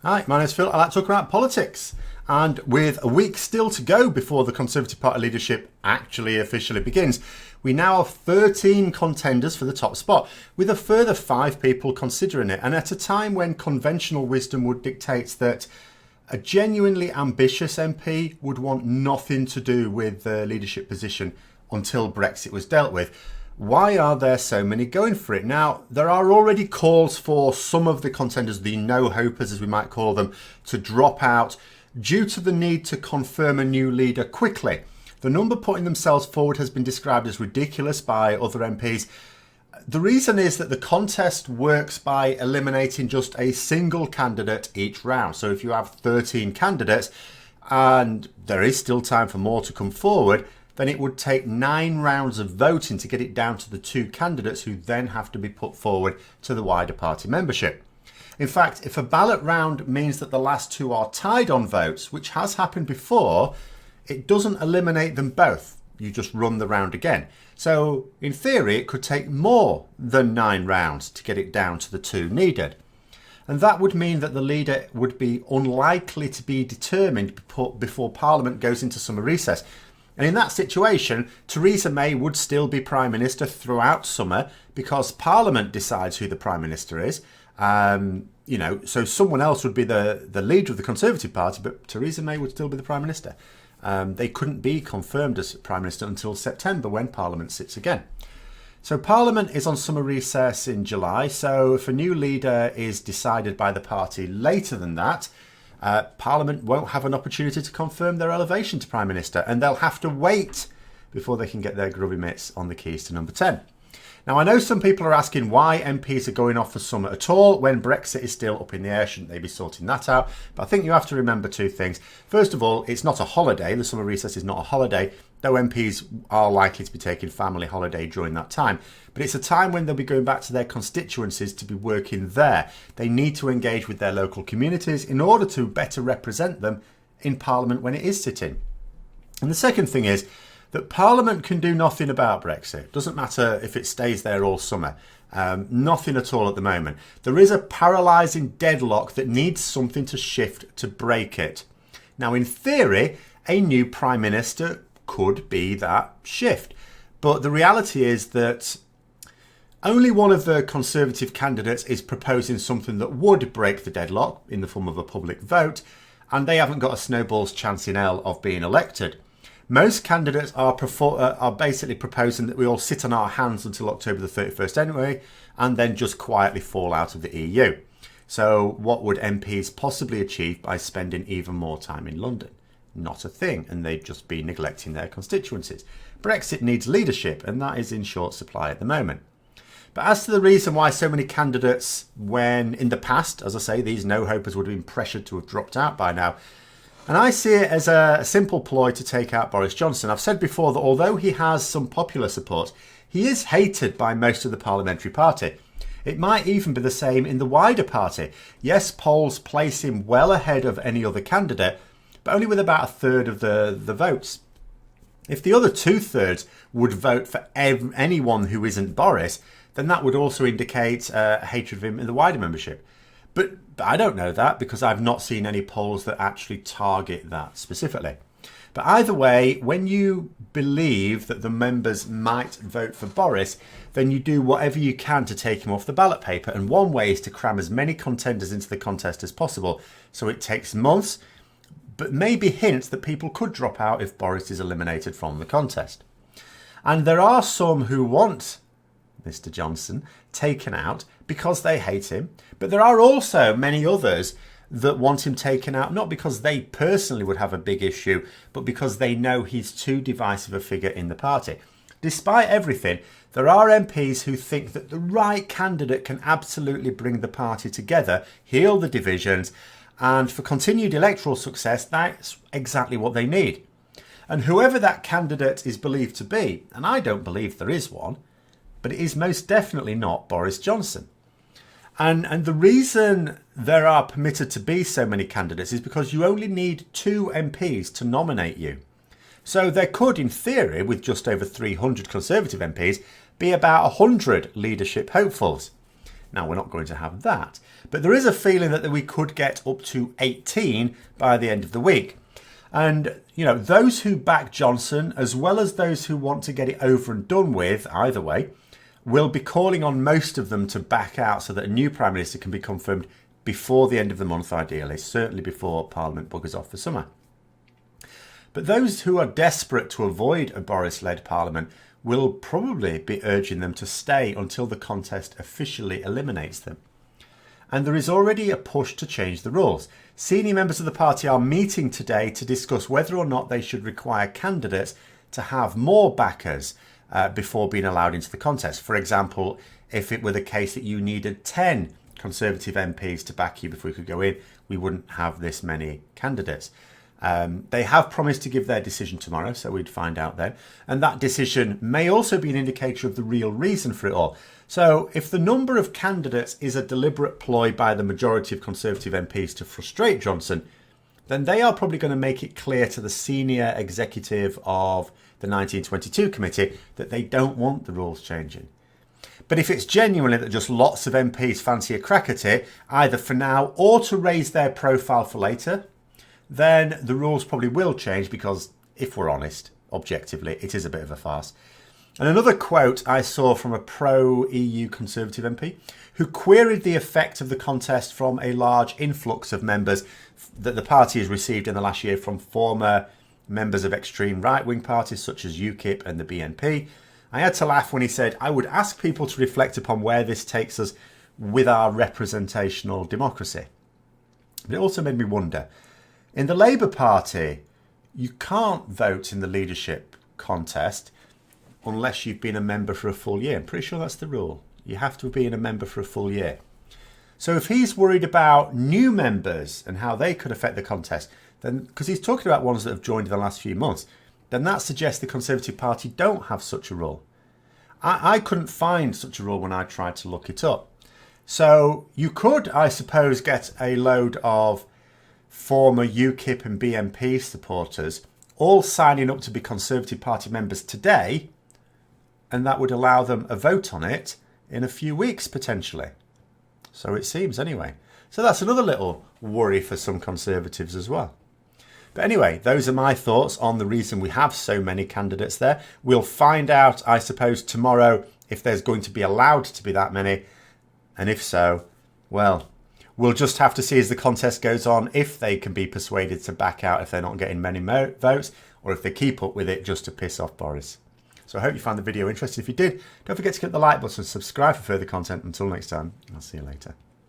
Hi, my name's Phil. I like to talk about politics. And with a week still to go before the Conservative Party leadership actually officially begins, we now have 13 contenders for the top spot, with a further 5 people considering it. And at a time when conventional wisdom would dictate that a genuinely ambitious MP would want nothing to do with the leadership position until Brexit was dealt with. Why are there so many going for it? Now, there are already calls for some of the contenders, the no-hopers as we might call them, to drop out due to the need to confirm a new leader quickly. The number putting themselves forward has been described as ridiculous by other MPs. The reason is that the contest works by eliminating just a single candidate each round. So if you have 13 candidates and there is still time for more to come forward, then it would take 9 rounds of voting to get it down to the 2 candidates who then have to be put forward to the wider party membership. In fact, if a ballot round means that the last 2 are tied on votes, which has happened before, it doesn't eliminate them both. You just run the round again. So in theory, it could take more than 9 rounds to get it down to the 2 needed. And that would mean that the leader would be unlikely to be determined before Parliament goes into summer recess. And in that situation, Theresa May would still be Prime Minister throughout summer because Parliament decides who the Prime Minister is. So someone else would be the leader of the Conservative Party, but Theresa May would still be the Prime Minister. They couldn't be confirmed as Prime Minister until September when Parliament sits again. So Parliament is on summer recess in July. So if a new leader is decided by the party later than that, Parliament won't have an opportunity to confirm their elevation to Prime Minister, and they'll have to wait before they can get their grubby mitts on the keys to number 10. Now, I know some people are asking why MPs are going off for summer at all when Brexit is still up in the air. Shouldn't they be sorting that out? But I think you have to remember 2 things. First of all, it's not a holiday. The summer recess is not a holiday, though MPs are likely to be taking family holiday during that time. But it's a time when they'll be going back to their constituencies to be working there. They need to engage with their local communities in order to better represent them in Parliament when it is sitting. And the second thing is that Parliament can do nothing about Brexit. Doesn't matter if it stays there all summer. Nothing at all at the moment. There is a paralysing deadlock that needs something to shift to break it. Now, in theory, a new Prime Minister could be that shift. But the reality is that only one of the Conservative candidates is proposing something that would break the deadlock in the form of a public vote, and they haven't got a snowball's chance in hell of being elected. Most candidates are basically proposing that we all sit on our hands until October the 31st anyway, and then just quietly fall out of the EU. So what would MPs possibly achieve by spending even more time in London? Not a thing, and they'd just be neglecting their constituencies. Brexit needs leadership, and that is in short supply at the moment. But as to the reason why so many candidates, when in the past, as I say, these no-hopers would have been pressured to have dropped out by now, and I see it as a simple ploy to take out Boris Johnson. I've said before that although he has some popular support, he is hated by most of the parliamentary party. It might even be the same in the wider party. Yes, polls place him well ahead of any other candidate, but only with about 1/3 of the votes. If the other 2/3 would vote for anyone who isn't Boris, then that would also indicate a hatred of him in the wider membership. But I don't know that because I've not seen any polls that actually target that specifically. But either way, when you believe that the members might vote for Boris, then you do whatever you can to take him off the ballot paper. And one way is to cram as many contenders into the contest as possible. So it takes months, but maybe hints that people could drop out if Boris is eliminated from the contest. And there are some who want Mr. Johnson taken out because they hate him. But there are also many others that want him taken out, not because they personally would have a big issue, but because they know he's too divisive a figure in the party. Despite everything, there are MPs who think that the right candidate can absolutely bring the party together, heal the divisions, and for continued electoral success, that's exactly what they need. And whoever that candidate is believed to be, and I don't believe there is one, but it is most definitely not Boris Johnson. And the reason there are permitted to be so many candidates is because you only need 2 MPs to nominate you. So there could, in theory, with just over 300 Conservative MPs, be about 100 leadership hopefuls. Now, we're not going to have that, but there is a feeling that we could get up to 18 by the end of the week. And, you know, those who back Johnson, as well as those who want to get it over and done with, either way, will be calling on most of them to back out so that a new Prime Minister can be confirmed before the end of the month, ideally, certainly before Parliament buggers off for summer. But those who are desperate to avoid a Boris-led Parliament will probably be urging them to stay until the contest officially eliminates them. And there is already a push to change the rules. Senior members of the party are meeting today to discuss whether or not they should require candidates to have more backers before being allowed into the contest. For example, if it were the case that you needed 10 Conservative MPs to back you before you could go in, we wouldn't have this many candidates. They have promised to give their decision tomorrow, so we'd find out then. And that decision may also be an indicator of the real reason for it all. So if the number of candidates is a deliberate ploy by the majority of Conservative MPs to frustrate Johnson, then they are probably going to make it clear to the senior executive of the 1922 committee that they don't want the rules changing. But if it's genuinely that just lots of MPs fancy a crack at it, either for now or to raise their profile for later, then the rules probably will change because, if we're honest, objectively, it is a bit of a farce. And another quote I saw from a pro-EU Conservative MP who queried the effect of the contest from a large influx of members that the party has received in the last year from former members of extreme right-wing parties such as UKIP and the BNP. I had to laugh when he said, I would ask people to reflect upon where this takes us with our representational democracy. But it also made me wonder, in the Labour Party, you can't vote in the leadership contest unless you've been a member for a full year. I'm pretty sure that's the rule. You have to have been a member for a full year. So if he's worried about new members and how they could affect the contest, then because he's talking about ones that have joined in the last few months, then that suggests the Conservative Party don't have such a rule. I couldn't find such a rule when I tried to look it up. So you could, I suppose, get a load of former UKIP and BNP supporters all signing up to be Conservative Party members today, and that would allow them a vote on it in a few weeks potentially. So it seems anyway. So that's another little worry for some Conservatives as well. But anyway, those are my thoughts on the reason we have so many candidates there. We'll find out, I suppose, tomorrow if there's going to be allowed to be that many. And if so, well, we'll just have to see as the contest goes on if they can be persuaded to back out if they're not getting many votes, or if they keep up with it just to piss off Boris. So I hope you found the video interesting. If you did, don't forget to click the like button and subscribe for further content. Until next time, I'll see you later.